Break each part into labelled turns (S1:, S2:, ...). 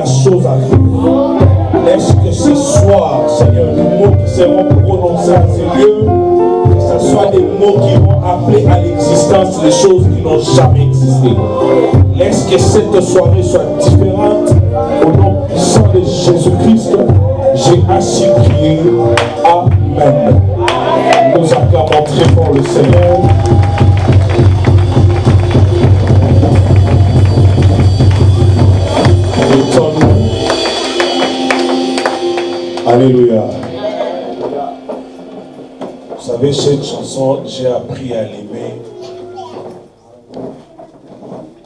S1: la chose arrive. Laisse que ce soir, Seigneur, les mots qui seront prononcés à ces lieux, que ce soit des mots qui vont appeler à l'existence des choses qui n'ont jamais existé. Laisse que cette soirée soit différente. Au nom puissant de Jésus-Christ, j'ai ainsi prié. Amen. Nous acclamons très fort le Seigneur. Alléluia. Vous savez, cette chanson, j'ai appris à l'aimer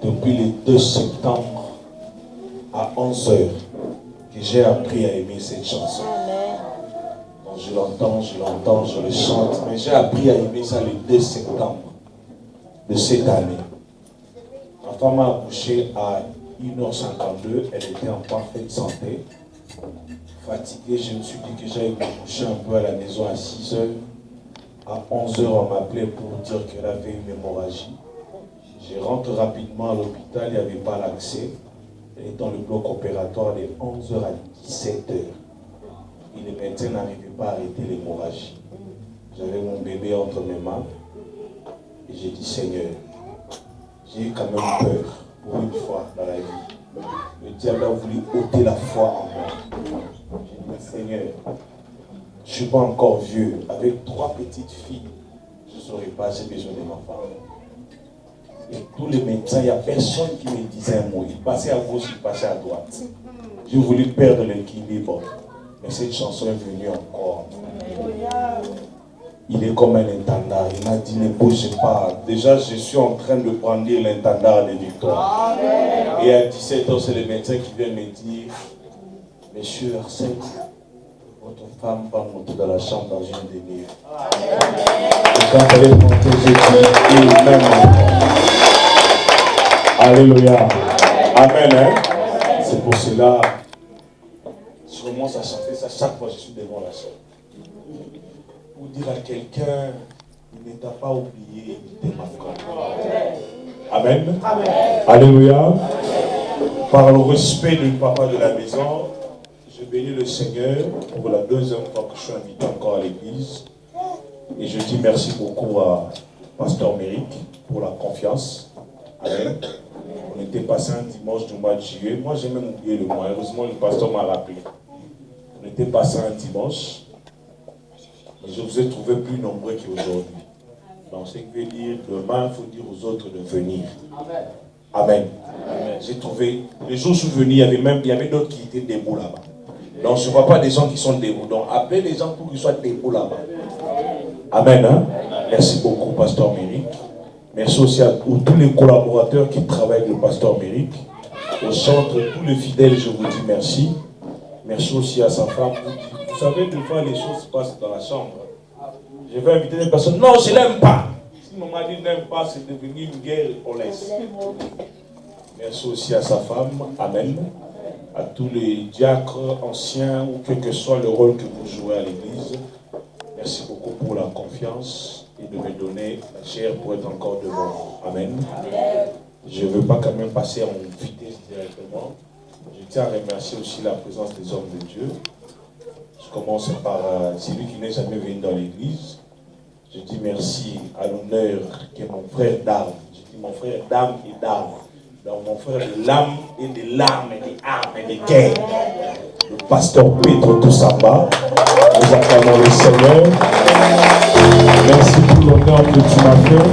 S1: depuis le 2 septembre à 11 h que j'ai appris à aimer cette chanson. Donc je l'entends, je le chante, mais j'ai appris à aimer ça le 2 septembre de cette année. Ma femme a accouché à 1h52, elle était en parfaite santé. Fatigué, je me suis dit que j'allais me coucher un peu à la maison à 6 h. À 11 h, on m'appelait pour dire qu'elle avait une hémorragie. Je rentre rapidement à l'hôpital, il n'y avait pas l'accès. Elle est dans le bloc opératoire de 11 h à 17 h. Et les médecins n'arrivaient pas à arrêter l'hémorragie. J'avais mon bébé entre mes mains. Et j'ai dit, Seigneur, j'ai eu quand même peur pour une fois dans la vie. Le diable a voulu ôter la foi en moi. J'ai dit, Seigneur, je ne suis pas encore vieux. Avec 3 petites filles, je ne saurais pas, j'ai besoin de ma femme. Et tous les médecins, il n'y a personne qui me disait un mot. Il passait à gauche, il passait à droite. J'ai voulu perdre l'équilibre. Mais cette chanson est venue encore. Il est comme un intendard. Il m'a dit, ne bouge pas. Déjà, je suis en train de brandir l'intendard de victoire. Et à 17 h, c'est le médecin qui vient me dire, Monsieur Arsène, votre femme va monter dans la chambre dans une demi-heure. Et quand elle est montée, j'ai dit, Amen. Alléluia. Amen. Hein? C'est pour cela, je commence à chanter ça chaque fois que je suis devant la chambre. Pour dire à quelqu'un, il ne t'a pas oublié, il t'aime encore. Amen. Amen. Alléluia. Par le respect du papa de la maison, je bénis le Seigneur pour la 2e fois que je suis invité encore à l'église. Et je dis merci beaucoup à Pasteur Méric pour la confiance. Amen. On était passé un dimanche du mois de juillet. Moi, j'ai même oublié le mois. Heureusement, le pasteur m'a rappelé. On était passé un dimanche. Mais je vous ai trouvé plus nombreux qu'aujourd'hui. Donc, ce qui veut dire, demain, il faut dire aux autres de venir. Amen. Amen. J'ai trouvé, les jours où je suis venu, il y avait d'autres qui étaient debout là-bas. Donc, je ne vois pas des gens qui sont debout. Donc, appelez les gens pour qu'ils soient debout là-bas. Amen. Hein? Merci beaucoup, Pasteur Méric. Merci aussi à tous les collaborateurs qui travaillent avec le Pasteur Méric. Au centre, tous les fidèles, je vous dis merci. Merci aussi à sa femme. Vous savez, des fois, les choses se passent dans la chambre. Je vais inviter des personnes. Non, je ne l'aime pas. Si mon mari n'aime pas, c'est devenu une guerre, on laisse. Merci aussi à sa femme. Amen. À tous les diacres anciens, ou quel que soit le rôle que vous jouez à l'église. Merci beaucoup pour la confiance et de me donner la chair pour être encore devant vous. Amen. Je ne veux pas quand même passer à mon vitesse directement. Je tiens à remercier aussi la présence des hommes de Dieu. Je commence par celui qui n'est jamais venu dans l'église. Je dis merci à l'honneur qui est mon frère d'âme. Je dis mon frère d'âme et d'âme. Donc mon frère de l'âme et de l'âme et des armes et des guerres. Le pasteur Pedro Toussamba. Nous acclamons le Seigneur. Merci pour l'honneur que tu m'as fait.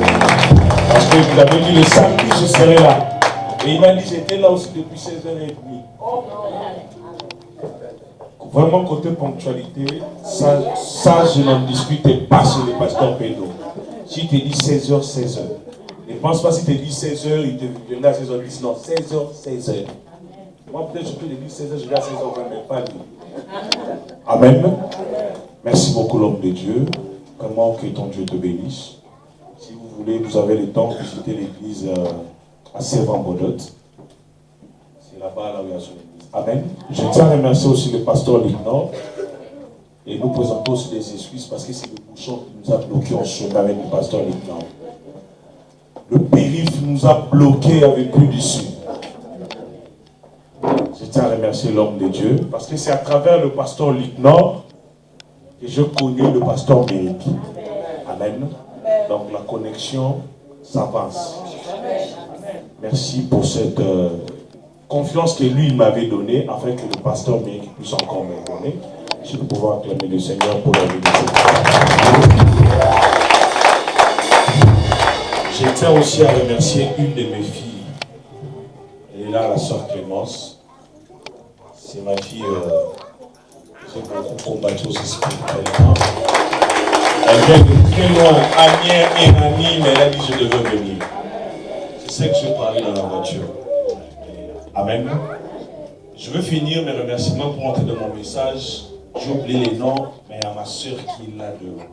S1: Parce que vous avez dit le samedi, je serai là. Et il m'a dit j'étais là aussi depuis 16h30. Vraiment, côté ponctualité, ça je n'en discute pas sur le pasteur Pedro. S'il te dit 16h, 16h. Ne pense pas s'il te dit 16h, il te viendra à 16h10. Non, 16h, 16h. Moi, peut-être je peux te dire 16h, je vais à 16h20, mais pas lui. Amen. Merci beaucoup, l'homme de Dieu. Vraiment que ton Dieu te bénisse. Si vous voulez, vous avez le temps de visiter l'église à Sévan-Bodot. C'est là-bas, là où il y a son église. Amen. Je tiens à remercier aussi le pasteur Lignor. Et nous présentons aussi des excuses parce que c'est le bouchon qui nous a bloqués en chemin avec le pasteur Lignor. Le périph' nous a bloqués avec plus d'issue. Je tiens à remercier l'homme de Dieu, parce que c'est à travers le pasteur Luc Nord que je connais le pasteur Méric. Amen. Donc la connexion s'avance. Merci pour cette confiance que lui m'avait donnée, afin que le pasteur Méric puisse encore me donner. Je vais pouvoir acclamer le Seigneur pour la vie de cette. Je tiens aussi à remercier une de mes filles. Elle est là, la sœur Clémence. C'est ma fille, j'ai beaucoup combattu aussi spirituellement. Elle vient de très loin, Anière et Nani, mais elle a dit je devais venir. C'est ce que je parlais dans la voiture. Amen. Je veux finir mes remerciements pour entrer dans mon message. J'ai oublié les noms, mais il y a ma soeur qui est là devant.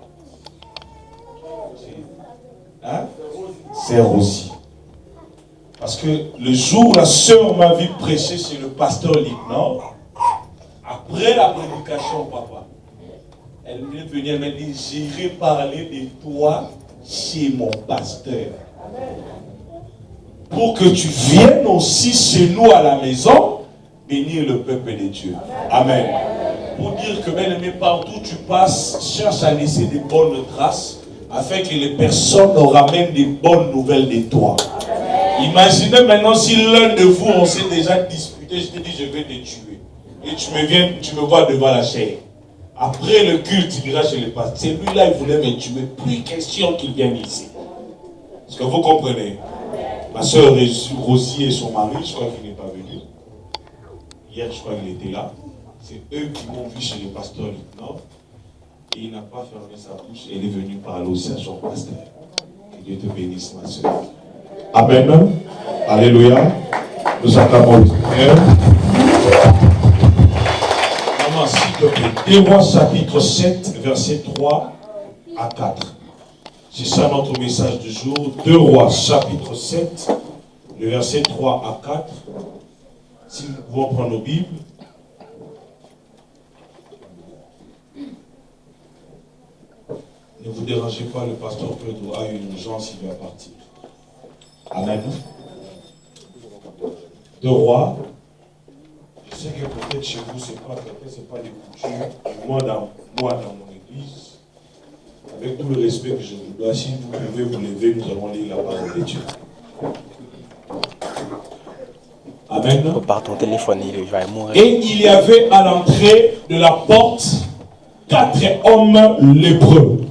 S1: Hein? C'est Rosie. Parce que le jour où la soeur m'a vu prêcher chez le pasteur Lignor, après la prédication, papa, elle est venue, elle m'a dit, j'irai parler de toi chez mon pasteur. Pour que tu viennes aussi chez nous à la maison, bénir le peuple de Dieu. Amen. Pour dire que, bien aimé, partout où tu passes, cherche à laisser des bonnes traces, afin que les personnes nous ramènent des bonnes nouvelles de toi. Imaginez maintenant si l'un de vous, on s'est déjà disputé, je te dis, je vais te tuer. Et tu me vois devant la chair. Après le culte, il dira chez le pasteur, celui-là, il voulait me tuer. Plus question qu'il vienne ici. Est-ce que vous comprenez? Ma soeur Rosie et son mari, je crois qu'il n'est pas venu. Hier, je crois qu'il était là. C'est eux qui m'ont vu chez le pasteur Lignor. Et il n'a pas fermé sa bouche. Et il est venu parler aussi à son pasteur. Que Dieu te bénisse, ma soeur. Amen. Alléluia. Nous acclamons le Seigneur. Maman, s'il te plaît. 2 Rois chapitre 7, versets 3 à 4. C'est ça notre message du jour. 2 Rois chapitre 7, le verset 3 à 4. Si nous pouvons prendre nos Bibles. Ne vous dérangez pas, le pasteur Pedro a une urgence, il va partir. Amen. 2 Rois. Je sais que peut-être chez vous, c'est pas des coutumes. Moi, dans mon église, avec tout le respect que je vous dois, si vous pouvez vous lever, nous allons lire la parole de Dieu. Amen.
S2: Par ton téléphone, il va mourir.
S1: Et il y avait à l'entrée de la porte 4 hommes lépreux.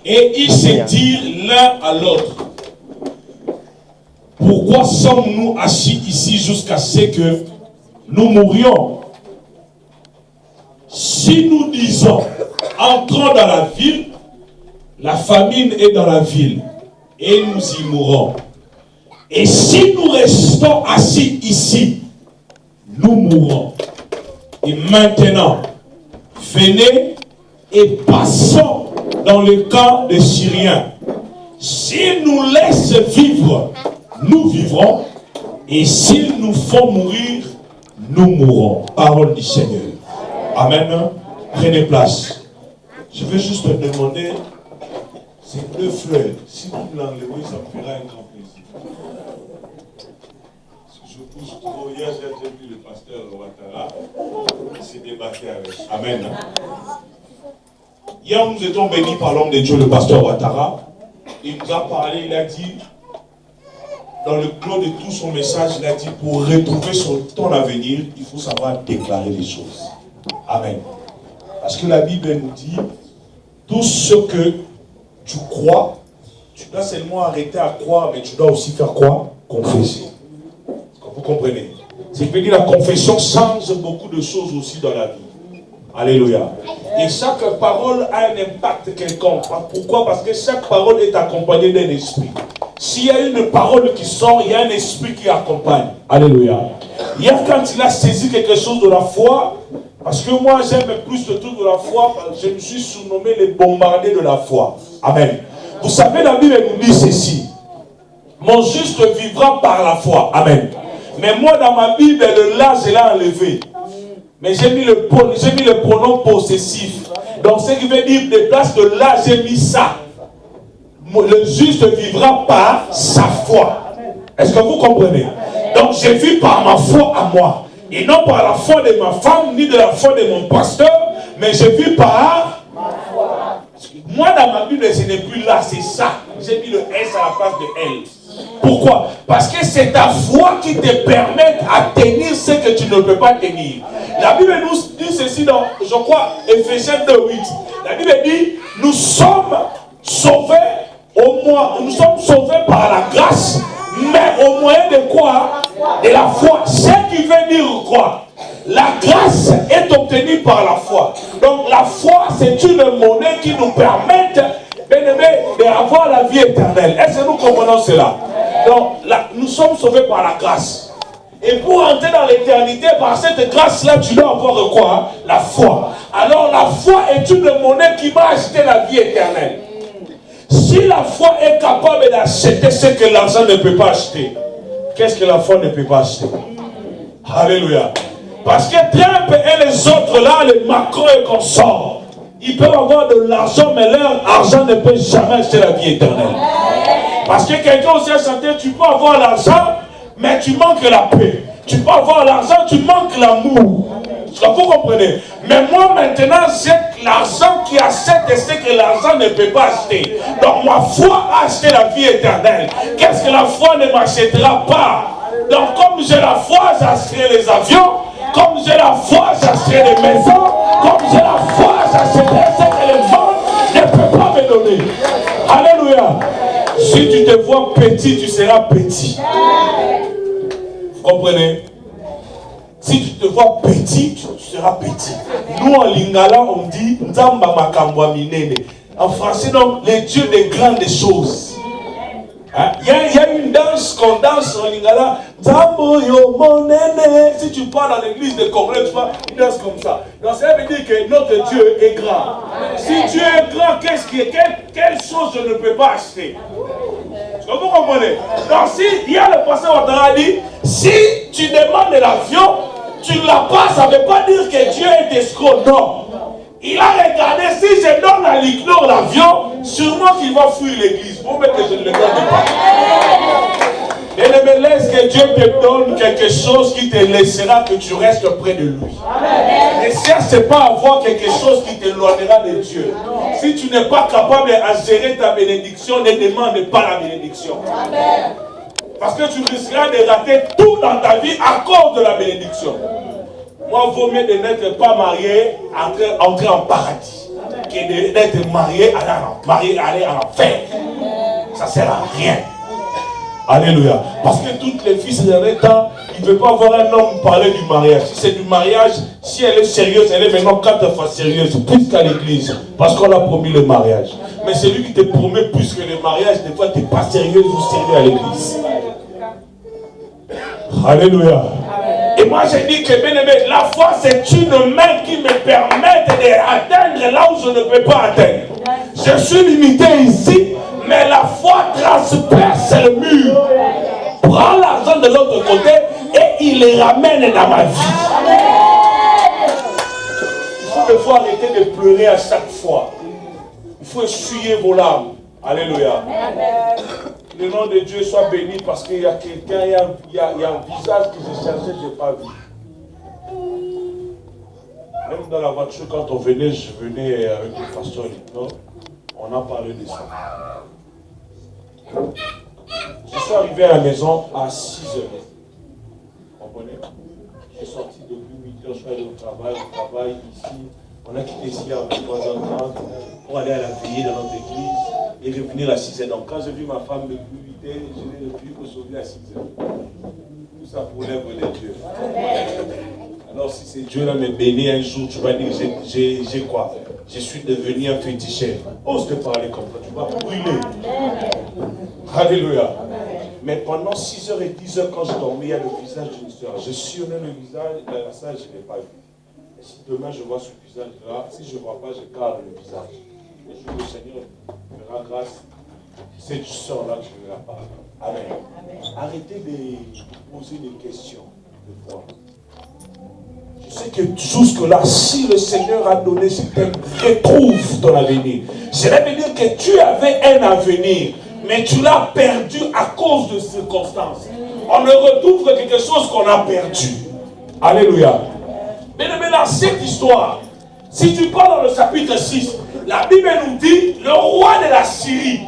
S1: Et ils se dirent l'un à l'autre, pourquoi sommes-nous assis ici jusqu'à ce que nous mourions? Si nous disons, entrons dans la ville, la famine est dans la ville, et nous y mourrons. Et si nous restons assis ici, nous mourrons. Et maintenant, venez et passons dans le camp des Syriens. S'ils nous laissent vivre, nous vivrons. Et s'ils nous font mourir, nous mourrons. Parole du Seigneur. Amen. Prenez place. Je vais juste te demander ces 2 fleurs. Si vous me l'enlevez, ça me fera un grand plaisir. Parce que je pousse trop. Hier, j'ai vu le pasteur Ouattara. Il s'est débattu avec. Amen. Hier, nous étions bénis par l'homme de Dieu, le pasteur Ouattara. Il nous a parlé, il a dit, dans le clos de tout son message, il a dit, pour retrouver ton avenir, il faut savoir déclarer les choses. Amen. Parce que la Bible nous dit, tout ce que tu crois, tu dois seulement arrêter à croire, mais tu dois aussi faire quoi? Confesser. Vous comprenez? C'est que la confession change beaucoup de choses aussi dans la vie. Alléluia. Et chaque parole a un impact quelconque. Pourquoi? Parce que chaque parole est accompagnée d'un esprit. S'il y a une parole qui sort, il y a un esprit qui accompagne. Alléluia. Hier, quand il a saisi quelque chose de la foi, parce que moi j'aime plus le truc de la foi, je me suis surnommé les bombardiers de la foi. Amen. Vous savez, la Bible nous dit ceci. Mon juste vivra par la foi. Amen. Mais moi, dans ma Bible, le là, je l'ai enlevé. Mais j'ai mis le pronom possessif. Donc, ce qui veut dire, de place de là, j'ai mis ça. Le juste vivra par sa foi. Est-ce que vous comprenez? Donc, je vis par ma foi à moi. Et non par la foi de ma femme, ni de la foi de mon pasteur, mais je vis par ma foi. Moi, dans ma Bible, ce n'est plus là, c'est ça. J'ai mis le S à la place de L. Pourquoi? Parce que c'est ta foi qui te permet à tenir ce que tu ne peux pas tenir. La Bible nous dit ceci dans, je crois, Ephésiens 2:8. La Bible dit, nous sommes sauvés nous sommes sauvés par la grâce, mais au moyen de quoi? De la foi. Ce qui veut dire quoi? La grâce est obtenue par la foi. Donc la foi, c'est une monnaie qui nous permet, d'avoir la vie éternelle. Est-ce que nous comprenons cela? Donc nous sommes sauvés par la grâce. Et pour entrer dans l'éternité, par cette grâce-là, tu dois avoir quoi? La foi. Alors la foi est une monnaie qui va acheter la vie éternelle. Si la foi est capable d'acheter ce que l'argent ne peut pas acheter, qu'est-ce que la foi ne peut pas acheter? Alléluia. Parce que Trump et les autres là, les Macron et consorts, ils peuvent avoir de l'argent, mais leur argent ne peut jamais acheter la vie éternelle. Parce que quelqu'un aussi a chanté, tu peux avoir l'argent, mais tu manques la paix. Tu peux avoir l'argent, tu manques l'amour. Vous comprenez? Mais moi maintenant, j'ai l'argent qui achète ce que l'argent ne peut pas acheter. Donc ma foi a acheté la vie éternelle. Qu'est-ce que la foi ne m'achètera pas? Donc comme j'ai la foi, j'achèterai les avions. Comme j'ai la foi, j'achèterai les maisons. Comme j'ai la foi, j'achèterai ce que le monde ne peut pas me donner. Alléluia. Si tu te vois petit, tu seras petit. Vous comprenez? Si tu te vois petit, tu seras petit. Nous en lingala, on dit Nzamba makambwa minene. En français, donc, les dieux des grandes choses. Il y a une danse qu'on danse en lingala. Nzambo yo monene. Si tu pars dans l'église de Congrès, tu vois, une danse comme ça. Donc ça veut dire que notre Dieu est grand. Si Dieu est grand, quelle chose je ne peux pas acheter? Vous comprenez? Donc si il y a le pasteur Ouattara dit, si tu demandes l'avion, tu ne l'as pas, ça ne veut pas dire que Dieu est escroc. Non. Il a regardé, si je donne à l'Ignore l'avion, sûrement qu'il va fuir l'église. Pour que je ne le donne pas. Et ne me laisse que Dieu te donne quelque chose qui te laissera que tu restes près de lui. Ne cherche pas à avoir quelque chose qui t'éloignera de Dieu. Si tu n'es pas capable à gérer ta bénédiction, ne demande pas la bénédiction. Parce que tu risqueras de rater tout dans ta vie à cause de la bénédiction. Moi, il vaut mieux de n'être pas marié, entrer en paradis, que d'être marié, aller en enfer. Ça ne sert à rien. Alléluia. Parce que toutes les filles, ces derniers temps, il ne veut pas avoir un homme parler du mariage. Si c'est du mariage, si elle est sérieuse, elle est maintenant 4 fois sérieuse, plus qu'à l'église. Parce qu'on a promis le mariage. Mais c'est lui qui te promet plus que le mariage, des fois tu n'es pas sérieuse ou sérieux à l'église. Alléluia. Et moi je dis que bien aimé, la foi c'est une main qui me permet d'atteindre là où je ne peux pas atteindre. Je suis limité ici, mais la foi transperce le mur. Prends l'argent de l'autre côté et il les ramène dans ma vie. Il faut des fois arrêter de pleurer à chaque fois. Il faut essuyer vos larmes. Alléluia. Que le nom de Dieu soit béni parce qu'il y a quelqu'un, il y a un visage que je cherchais, je n'ai pas vu. Même dans la voiture, quand on venait, je venais avec le pasteur Lino, on a parlé de ça. Je suis arrivé à la maison à 6 h. Vous comprenez? Je suis sorti depuis 8 h, je suis allé au travail ici. On a quitté ici à 3h30 pour aller à la veillée dans notre église et revenir à 6 h. Donc quand j'ai vu ma femme depuis 8 h, je l'ai revu aujourd'hui à 6 h. Tout ça pour l'œuvre de Dieu. Alors si c'est Dieu là me bénit un jour, tu vas dire j'ai quoi? Je suis devenu un féticheur. Ose te parler comme ça, tu vas brûler. Alléluia. Mais pendant 6 h et 10 h, quand je dormais, il y a le visage d'une soeur. Je sillonnais le visage, la salle, je ne l'ai pas vu. Et si demain je vois ce visage-là, si je ne vois pas, je garde le visage. Le jour où le Seigneur me fera grâce, cette soeur-là, je ne verrai pas. Amen. Arrêtez de poser des questions de foi. Je sais que jusque-là, si le Seigneur a donné, c'est qu'elle retrouve ton avenir. Cela veut dire que tu avais un avenir, mais tu l'as perdu à cause de circonstances. On ne retrouve que quelque chose qu'on a perdu. Alléluia. Mais dans cette histoire, si tu prends dans le chapitre 6, la Bible nous dit, le roi de la Syrie,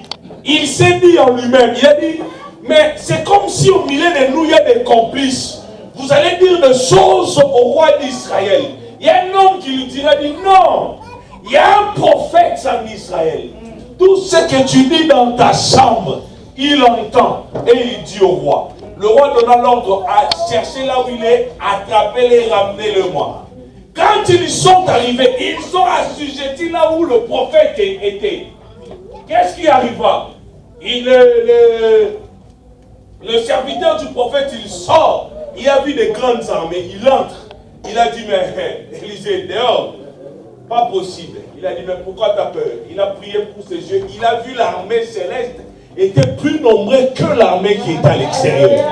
S1: il s'est dit en lui-même, il a dit, mais c'est comme si au milieu de nous, il y a des complices. Vous allez dire des choses au roi d'Israël. Il y a un homme qui lui dira, dit non, il y a un prophète en Israël. Tout ce que tu dis dans ta chambre, il entend et il dit au roi. Le roi donna l'ordre à chercher là où il est, attrapez-le, ramenez-le-moi. Quand ils sont arrivés, ils sont assujettis là où le prophète était. Qu'est-ce qui arriva? Le serviteur du prophète, il sort. Il a vu des grandes armées. Il entre. Il a dit, mais Élisée, dehors. Pas possible. Il a dit, mais pourquoi tu as peur? Il a prié pour ses yeux. Il a vu l'armée céleste était plus nombreuse que l'armée qui était à l'extérieur.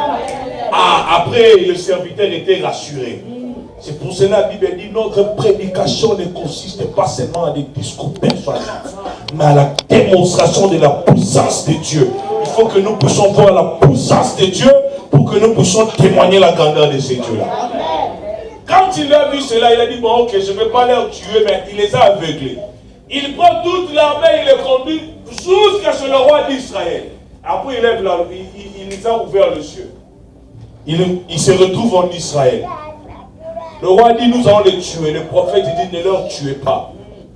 S1: Ah, après, le serviteur était rassuré. C'est pour cela que la Bible dit, notre prédication ne consiste pas seulement à des discours persuasifs, mais à la démonstration de la puissance de Dieu. Il faut que nous puissions voir la puissance de Dieu pour que nous puissions témoigner la grandeur de ces dieux-là. Quand il a vu cela, il a dit, bon ok, je ne vais pas les tuer, mais il les a aveuglés. Il prend toute l'armée, il les conduit jusqu'à chez le roi d'Israël. Après, il lève la, il les a ouvert le ciel. Il se retrouve en Israël. Le roi dit, nous allons les tuer. Le prophète dit, ne leur tuez pas.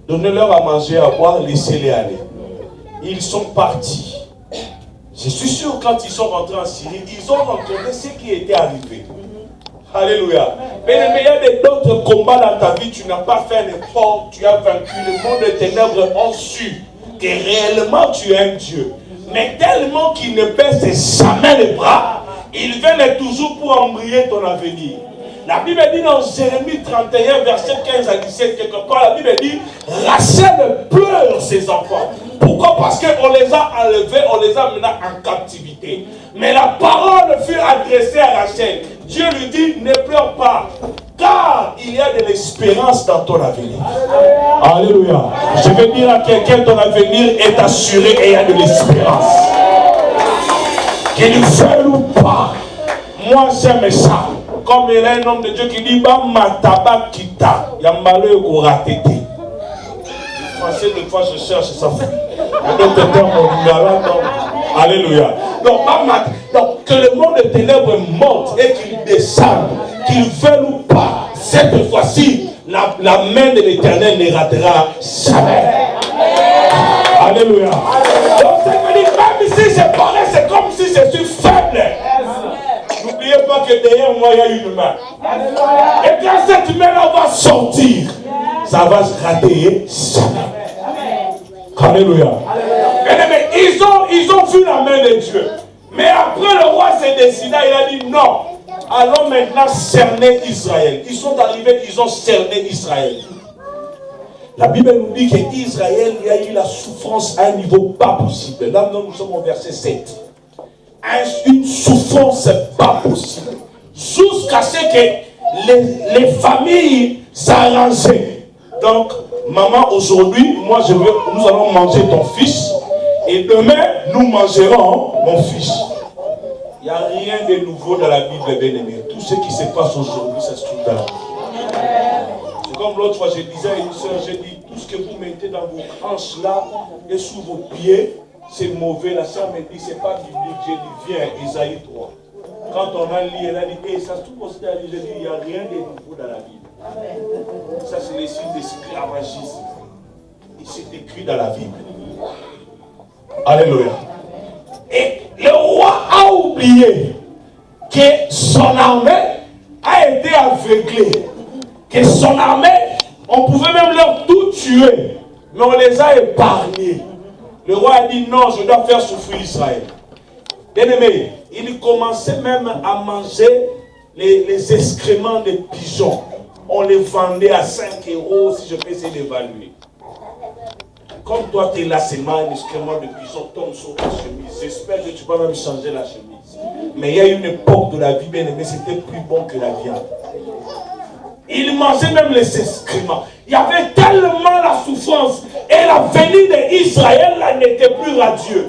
S1: Donnez-leur à manger, à boire, laissez-les aller. Ils sont partis. Je suis sûr, quand ils sont rentrés en Syrie, ils ont rencontré ce qui était arrivé. Alléluia. Mais il y a d'autres combats dans ta vie, tu n'as pas fait un effort, tu as vaincu. Le monde des ténèbres ont su que réellement tu es un Dieu. Mais tellement qu'il ne baisse jamais les bras, il vient toujours pour embrayer ton avenir. La Bible dit dans Jérémie 31, verset 15 à 17, quelque part, la Bible dit, Rachel pleure ses enfants. Pourquoi? Parce qu'on les a enlevés, on les a menés en captivité. Mais la parole fut adressée à Rachel. Dieu lui dit, ne pleure pas, car il y a de l'espérance dans ton avenir. Alléluia. Je vais dire à quelqu'un, ton avenir est assuré et il y a de l'espérance. Qu'il veuille ou pas, moi j'aime ça. Comme il y a un homme de Dieu qui dit, bah mataba kita, yambalo yokoratete. Le français, des fois, je cherche ça. D'autres termes, alléluia. Donc, que le monde des ténèbres monte et qu'il descende, qu'il veuille ou pas, cette fois-ci, la main de l'Éternel ne ratera jamais. Alléluia. Donc, ça veut dire, même si je parlais, c'est comme si je suis faible. N'oubliez pas que derrière moi, il y a une main. Et quand cette main-là va sortir, ça va se rater jamais. Alléluia. Mais ils ont vu la main de Dieu. Mais après, le roi s'est décidé, il a dit non. Allons maintenant cerner Israël. Ils sont arrivés, ils ont cerné Israël. La Bible nous dit qu'Israël, il y a eu la souffrance à un niveau pas possible. Là, nous sommes au verset 7. Une souffrance pas possible. Jusqu'à ce que les familles s'arrangent. Donc, maman, aujourd'hui, nous allons manger ton fils. Et demain, nous mangerons mon fils. Il n'y a rien de nouveau dans la Bible, bien-aimé. Tout ce qui se passe aujourd'hui, ça se trouve dans la Bible. C'est comme l'autre fois, je disais à une soeur, j'ai dit, tout ce que vous mettez dans vos hanches là et sous vos pieds, c'est mauvais. La soeur me dit, c'est pas biblique. J'ai dit, viens, Isaïe 3. Quand on a lu, elle a dit, hey, ça se trouve aussi dans la Bible. J'ai dit, il n'y a rien de nouveau dans la Bible. Ça, c'est les signes d'esclavagisme. Et c'est écrit dans la Bible. Alléluia. Et le roi a oublié que son armée a été aveuglée. Que son armée, on pouvait même leur tout tuer. Mais on les a épargnés. Le roi a dit non, je dois faire souffrir Israël. Bien-aimé, il commençait même à manger les excréments des pigeons. On les vendait à 5 € si je peux essayer d'évaluer. Comme toi, tu es là, c'est mal, un excrément de pigeon tombe sur ta chemise. J'espère que tu vas même changer la chemise. Mais il y a une époque de la vie, bien aimé, c'était plus bon que la viande. Il mangeait même les excréments. Il y avait tellement la souffrance. Et la venue d'Israël, là, n'était plus radieux.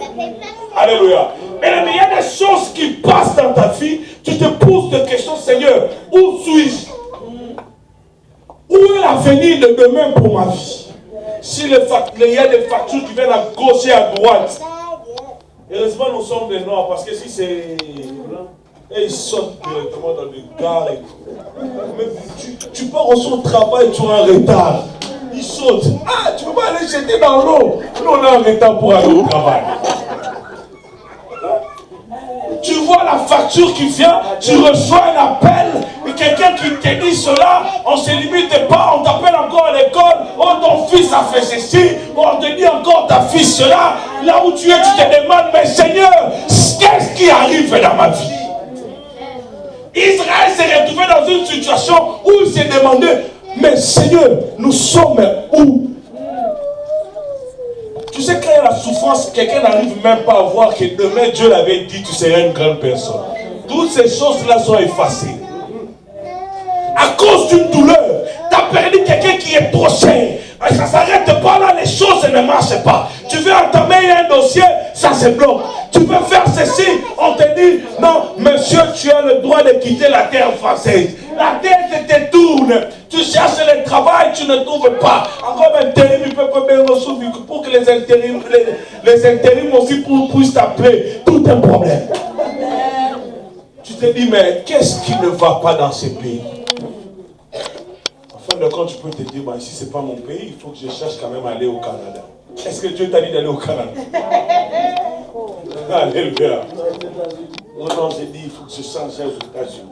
S1: Alléluia. Mais il y a des choses qui passent dans ta vie. Tu te poses des questions, Seigneur, où suis-je? Où est l'avenir de demain pour ma vie? Si il y a des factures qui viennent à gauche et à droite. Heureusement, nous sommes des noirs, parce que si c'est blanc, et ils sautent directement dans des gares et tout. Mais tu pars au son travail, tu as un retard. Ils sautent. Ah, tu ne peux pas aller jeter dans l'eau. Nous, on a un retard pour aller au travail. Tu vois la facture qui vient, tu reçois un appel, et quelqu'un qui te dit cela, on ne se limite pas, on t'appelle encore à l'école, oh ton fils a fait ceci, on te dit encore ta fille cela, là où tu es, tu te demandes, mais Seigneur, qu'est-ce qui arrive dans ma vie? Israël s'est retrouvé dans une situation où il s'est demandé, mais Seigneur, nous sommes où? Tu sais, quand il y a la souffrance, quelqu'un n'arrive même pas à voir que demain Dieu l'avait dit, tu serais une grande personne. Toutes ces choses-là sont effacées. À cause d'une douleur, tu as perdu quelqu'un qui est trop cher. Ça ne s'arrête pas là, les choses ne marchent pas. Tu veux entamer un dossier, ça se bloque. Tu veux faire ceci, on te dit, non, monsieur, tu as le droit de quitter la terre française. La tête te tourne. Tu cherches le travail, tu ne trouves pas. Encore un intérim, il peut pour que les intérims aussi puissent t'appeler. Tout un problème. Tu te dis, mais qu'est-ce qui ne va pas dans ce pays? En fin de compte, tu peux te dire, bah, ici, ce n'est pas mon pays, il faut que je cherche quand même à aller au Canada. Est-ce que Dieu t'a dit d'aller au Canada? Alléluia. Moi, non, j'ai dit, il faut que je change aux États-Unis.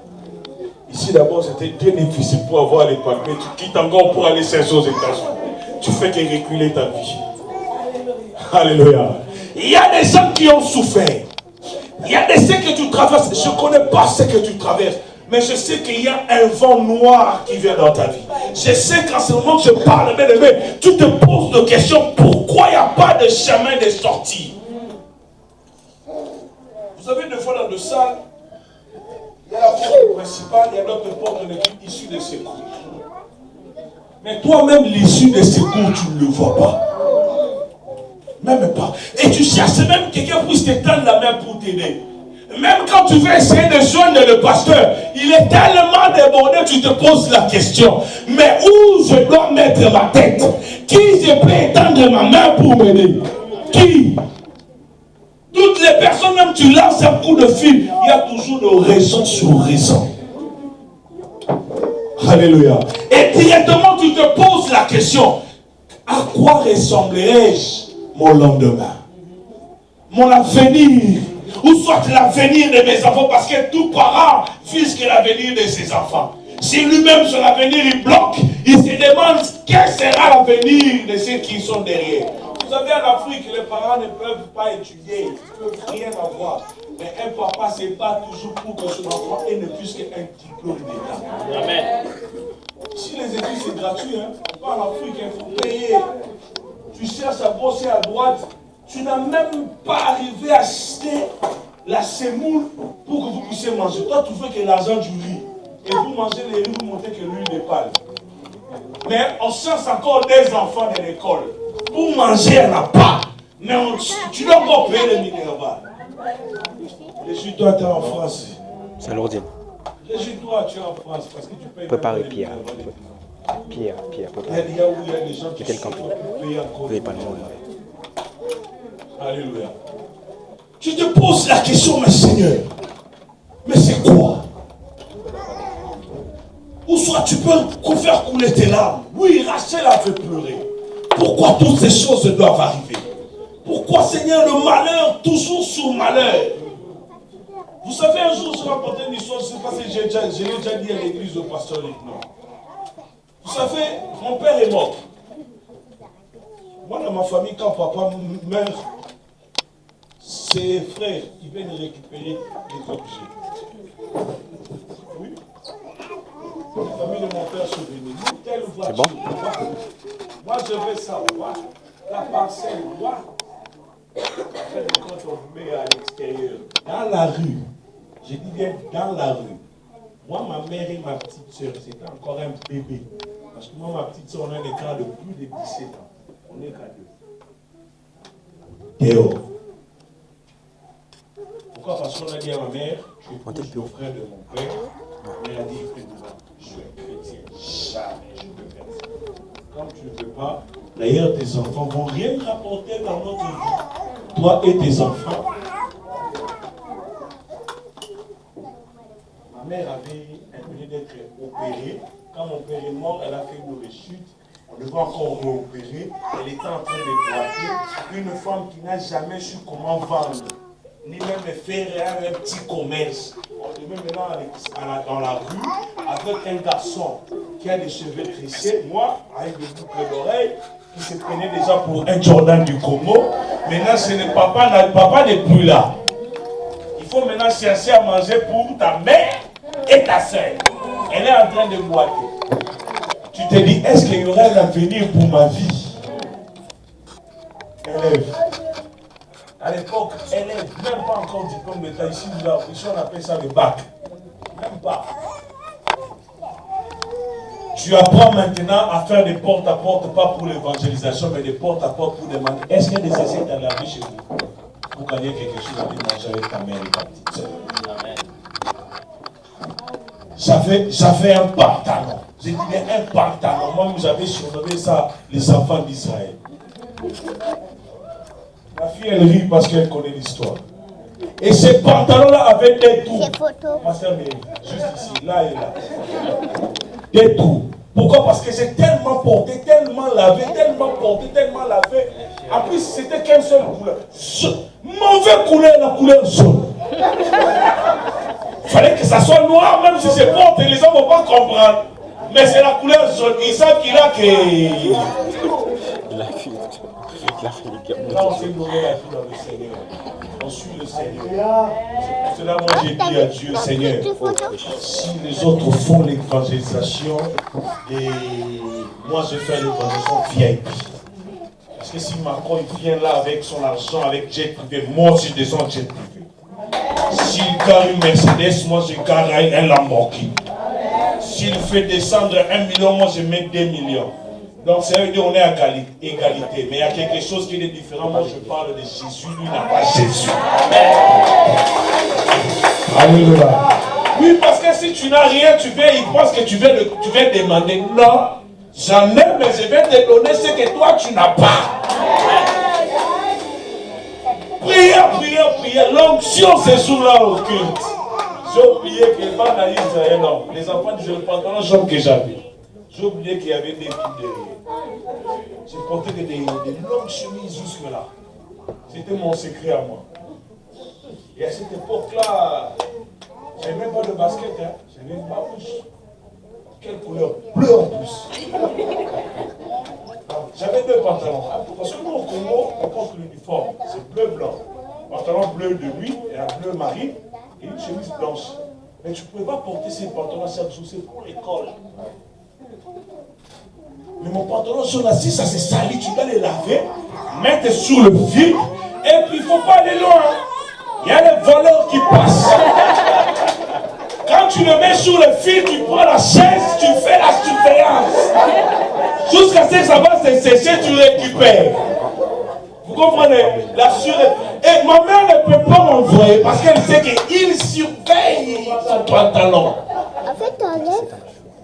S1: Ici, d'abord, c'était très difficile pour avoir les papiers. Tu quittes encore pour aller chercher aux États-Unis. Tu fais que reculer ta vie. Alléluia. Il y a des gens qui ont souffert. Il y a des choses que tu traverses. Je ne connais pas ce que tu traverses. Mais je sais qu'il y a un vent noir qui vient dans ta vie. Je sais qu'en ce moment que je parle, bien aimé, tu te poses des questions. Pourquoi il n'y a pas de chemin de sortie? Vous savez, des fois dans le salles, il y a la porte principale, il y a d'autres portes de l'équipe issue de secours. Mais toi-même, l'issue de secours, tu ne le vois pas. Même pas. Et tu cherches même quelqu'un pour te tendre la main pour t'aider. Même quand tu veux essayer de joindre le pasteur, il est tellement débordé, tu te poses la question. Mais où je dois mettre ma tête? Qui je peux étendre ma main pour m'aider? Qui? Toutes les personnes, même tu lances un coup de fil, il y a toujours de raison sur raison. Alléluia. Et directement, tu te poses la question, à quoi ressemblerai-je mon lendemain? Mon avenir? Ou soit l'avenir de mes enfants, parce que tout parent vise que l'avenir de ses enfants. Si lui-même son avenir il bloque, il se demande quel sera l'avenir de ceux qui sont derrière. Vous savez, en Afrique, les parents ne peuvent pas étudier, ils ne peuvent rien avoir. Mais un papa se bat toujours pour que son enfant ait ne plus qu'un diplôme d'État. Amen. Si les études c'est gratuit, hein, pas en Afrique, il faut payer. Tu cherches à bosser à droite. Tu n'as même pas arrivé à acheter la semoule pour que vous puissiez manger. Toi, tu veux que l'argent du riz. Et vous mangez les riz, vous montez que l'huile de palme. Mais on cherche encore des enfants de l'école. Pour manger, il n'y en a pas. Mais tu dois encore payer les minéraux. Réjouis-toi, tu es en France.
S2: C'est l'ordine.
S1: Réjouis-toi, tu es en France. Parce que tu payes.
S2: Préparez Pierre. Pierre, préparez.
S1: Il y a où il y a des gens qui
S2: Quel camping? Vous n'avez pas le nom.
S1: Alléluia. Tu te poses la question, mais Seigneur, mais c'est quoi? Ou soit tu peux faire couler tes larmes. Oui, Rachel a fait pleurer. Pourquoi toutes ces choses doivent arriver? Pourquoi, Seigneur, le malheur, toujours sur malheur? Vous savez, un jour, je vais raconter une histoire, je ne sais pas si je l'ai déjà dit à l'église au pasteur Lieutenant. Vous savez, mon père est mort. Moi, dans ma famille, quand papa meurt, ses frères, ils viennent récupérer les objets. Oui. La famille de mon père se venait. Telle voiture.
S2: Bon?
S1: Moi, je veux savoir la parcelle, moi. Quand on met à l'extérieur, dans la rue, je dis bien dans la rue. Moi, ma mère et ma petite soeur, c'était encore un bébé. Parce que moi, ma petite soeur, on a un écart de plus de 17 ans. On est qu'à deux. Dehors. Pourquoi? Parce qu'on a dit à ma mère, je suis le frère de mon père. Ma mère a dit, je suis chrétien. Jamais je peux tu ne veux pas, d'ailleurs tes enfants ne vont rien rapporter dans notre vie. Toi et tes enfants. Ma mère avait un d'être opérée. Quand mon père est mort, elle a fait une rechute. On devait encore réopérer. Elle était en train de boiter. Une femme qui n'a jamais su comment vendre, ni même faire un petit commerce. On devait maintenant aller dans la rue avec un garçon qui a des cheveux tressés, moi, avec des boucles d'oreilles, qui se prenait déjà pour un Jordan du Congo. Maintenant, ce n'est papa n'est plus là. Il faut maintenant chercher à manger pour ta mère et ta soeur. Elle est en train de boiter. Tu te dis, est-ce qu'il y aura un avenir pour ma vie? Élève. À l'époque, élève, même pas encore diplôme d'état. Ici, on appelle ça le bac. Même pas. Tu apprends maintenant à faire des porte-à-porte, pas pour l'évangélisation, mais des porte-à-porte pour demander, est-ce qu'il y a des assiettes à laver chez vous? Pour gagner quelque chose à manger avec ta mère et ta petite soeur. J'avais un pantalon. Je disais un pantalon. Moi, j'avais surnommé ça les enfants d'Israël. La fille, elle rit parce qu'elle connaît l'histoire. Et ce pantalon-là avait des trous. Pasteur Méry, juste ici, là et là. Des trous. Pourquoi? Parce que j'ai tellement porté, tellement lavé, tellement porté, tellement lavé. En plus, c'était qu'une seule couleur. Mauvaise couleur, la couleur jaune. Il fallait que ça soit noir, même si c'est porté, les gens ne vont pas comprendre. Mais c'est la couleur jaune. Ils savent qu'il a que... Là, on s'est donné la vie dans le Seigneur. On suit le Seigneur. C'est pour cela, moi, j'ai dit à Dieu, Seigneur, si les autres font l'évangélisation, et moi, je fais l'évangélisation VIP. Parce que si Macron il vient là avec son argent, avec jet privé, moi, je descends jet privé. S'il gagne une Mercedes, moi, je gagne un Lamborghini. S'il fait descendre 1 million, moi, je mets 2 millions. Donc, ça veut dire qu'on est à égalité. Mais il y a quelque chose qui est différent. Moi, je parle de Jésus. Lui n'a pas Jésus. Alléluia. Oui, parce que si tu n'as rien, il pense que tu vas demander. Non, j'en ai, mais je vais te donner ce que toi, tu n'as pas. Prière. L'onction, c'est sous là au culte. J'ai oublié que les femmes d'Israël, non. Les enfants disaient le pantalon jaune que j'avais. J'ai oublié qu'il y avait des filles derrière. J'ai porté des longues chemises jusque-là. C'était mon secret à moi. Et à cette époque-là, je n'avais même pas de basket. J'avais une babouche. Quelle couleur? Bleu en plus. J'avais 2 pantalons. Parce que nous, au Congo, on porte l'uniforme. C'est bleu-blanc. Pantalon bleu de nuit et un bleu marine et une chemise blanche. Mais tu ne pouvais pas porter ces pantalons chaque jour. C'est pour l'école. Mais mon pantalon jaune là, si ça s'est sali, tu dois les laver, mettre sur le fil, et puis il ne faut pas aller loin. Il y a les voleurs qui passent. Quand tu le mets sur le fil, tu prends la chaise, tu fais la surveillance. Jusqu'à ce que ça va se sécher, tu récupères. Vous comprenez? La surveillance. Et ma mère ne peut pas m'envoyer parce qu'elle sait qu'il surveille son pantalon.
S3: En fait, t'enlèves.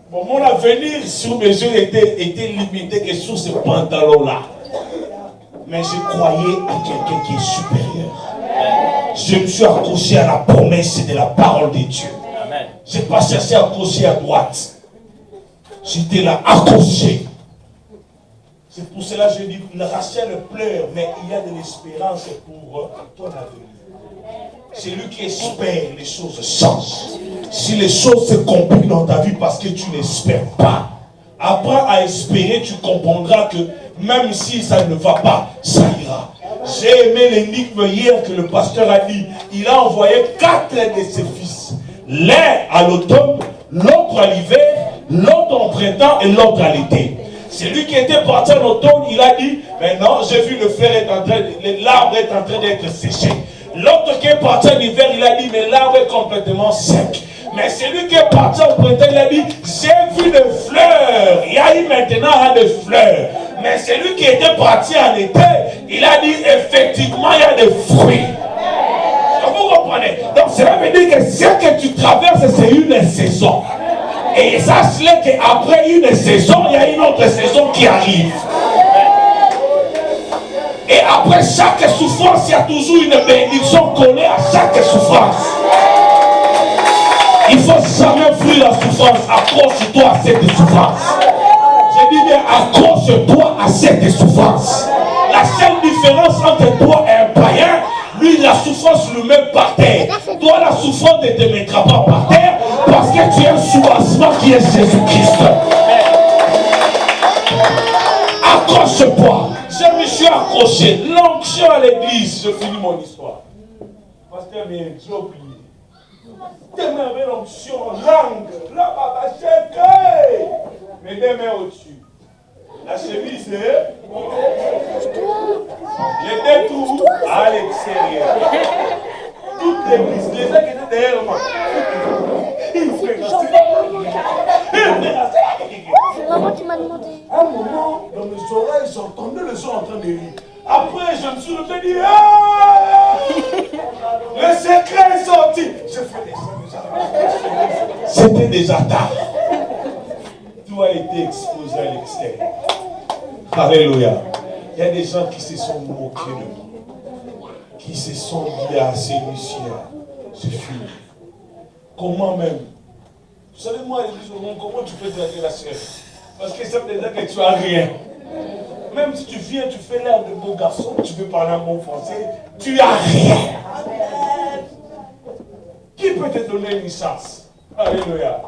S1: Bon, mon avenir sur mes yeux était limité que sur ce pantalon-là. Mais je croyais à quelqu'un qui est supérieur. Je me suis accroché à la promesse de la parole de Dieu. Je n'ai pas cherché à accrocher à droite. J'étais là accroché. C'est pour cela que je dis, Rachel pleure, mais il y a de l'espérance pour ton avenir. C'est lui qui espère, les choses changent. Si les choses se compliquent dans ta vie parce que tu n'espères pas, apprends à espérer, tu comprendras que même si ça ne va pas, ça ira. J'ai aimé l'énigme hier que le pasteur a dit. Il a envoyé 4 de ses fils. L'un à l'automne, l'autre à l'hiver, l'autre en printemps et l'autre à l'été. Celui qui était parti en automne, il a dit, maintenant j'ai vu l'arbre est en train d'être séché. L'autre qui est parti en hiver, il a dit, mais l'arbre est complètement sec. Mais celui qui est parti au printemps, il a dit, j'ai vu des fleurs. Il y a eu maintenant des fleurs. Mais celui qui était parti en été, il a dit, effectivement, il y a des fruits. Vous comprenez? Donc cela veut dire que ce que tu traverses, c'est une saison. Et sache-le qu'après une saison, il y a une autre saison qui arrive. Et après chaque souffrance, il y a toujours une bénédiction collée à chaque souffrance. Il ne faut jamais fuir la souffrance. Accroche-toi à cette souffrance. Je dis bien, accroche-toi à cette souffrance. La seule différence entre toi et un païen, lui, la souffrance le met par terre. Toi, la souffrance ne te mettra pas par terre parce que tu as un soubassement qui est Jésus-Christ. Accroche-toi. Je me suis accroché. L'onction à l'église, je finis mon histoire. Pasteur, mais j'ai oublié. Demain avec l'onction, langue, là-bas, mais deux mains au-dessus. La chemise, c'est les deux tours à l'extérieur. Toute l'église, les gens qui étaient derrière moi.
S3: C'est vraiment qui m'a demandé.
S1: À un moment, dans mes oreilles, j'entendais les gens en train de rire. Après, je me suis levé et dit ah! Le secret est sorti. J'ai fait des choses. C'était déjà tard. Tout a été exposé à l'extérieur. Alléluia. Il y a des gens qui se sont moqués de moi, qui se sont dit à celui-ci, c'est fini. Comment même? Vous savez, moi, comment tu peux traiter la sœur? Parce que ça veut dire que tu n'as rien. Même si tu viens, tu fais l'air de beau garçon, tu veux parler un bon français, tu n'as rien. Qui peut te donner une chance? Alléluia.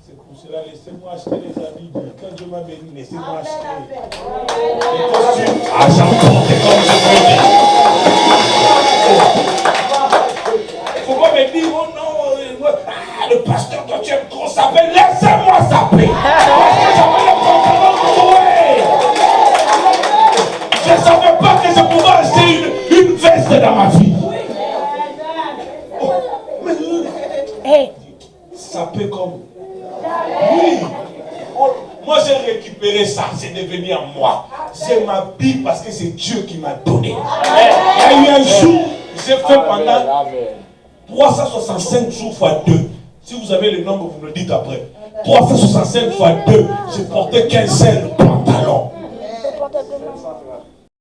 S1: C'est pour cela, laissez-moi acheter les habits. Quand Dieu m'a béni, laissez-moi acheter les costumes. Ah, j'emporte comme je peux. Il ne faut pas me dire, oh non, le pasteur que tu aimes trop saper, laissez-moi saper. Parce que j'avais le pantalon troué. Je ne savais pas que je pouvais acheter une veste dans ma vie. Oh, mais saper comme. Oui. Oh, moi j'ai récupéré ça, c'est devenu à moi. Je m'habille parce que c'est Dieu qui m'a donné. Il y a eu un jour, j'ai fait pendant 365 jours fois 2. Si vous avez le nombre, vous me le dites après. 365 fois 2, je portais qu'un seul pantalon.